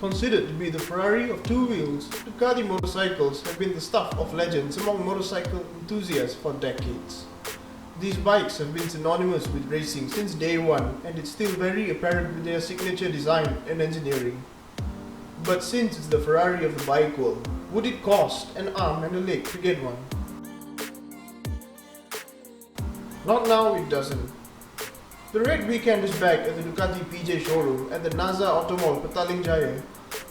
Considered to be the Ferrari of two wheels, Ducati motorcycles have been the stuff of legends among motorcycle enthusiasts for decades. These bikes have been synonymous with racing since day one, and it's still very apparent with their signature design and engineering. But since it's the Ferrari of the bike world, would it cost an arm and a leg to get one? Not now, it doesn't. The Red Weekend is back at the Ducati PJ showroom at the Naza Automall Petaling Jaya,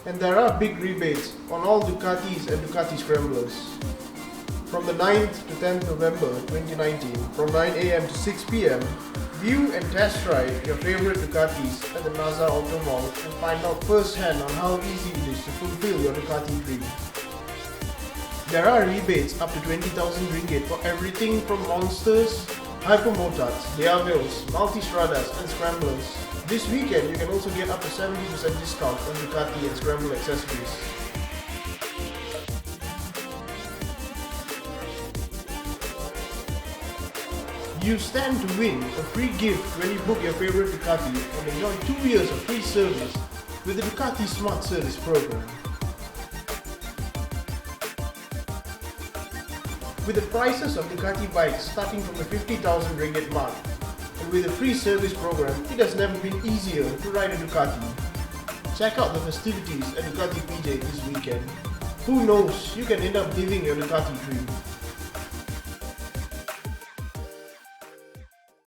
and there are big rebates on all Ducatis and Ducati Scramblers. From the 9th to 10th November 2019, from 9 am to 6 pm, view and test drive your favorite Ducatis at the Naza Automall and find out firsthand on how easy it is to fulfill your Ducati dream. There are rebates up to 20,000 ringgit for everything from monsters, hypermotards, Diavels, multistradas and scramblers. This weekend you can also get up to 70% discount on Ducati and scramble accessories. You stand to win a free gift when you book your favorite Ducati and enjoy 2 years of free service with the Ducati Smart Service program. With the prices of Ducati bikes starting from the 50,000 ringgit mark, and with a free service program, it has never been easier to ride a Ducati. Check out the festivities at Ducati PJ this weekend. Who knows, you can end up living your Ducati dream.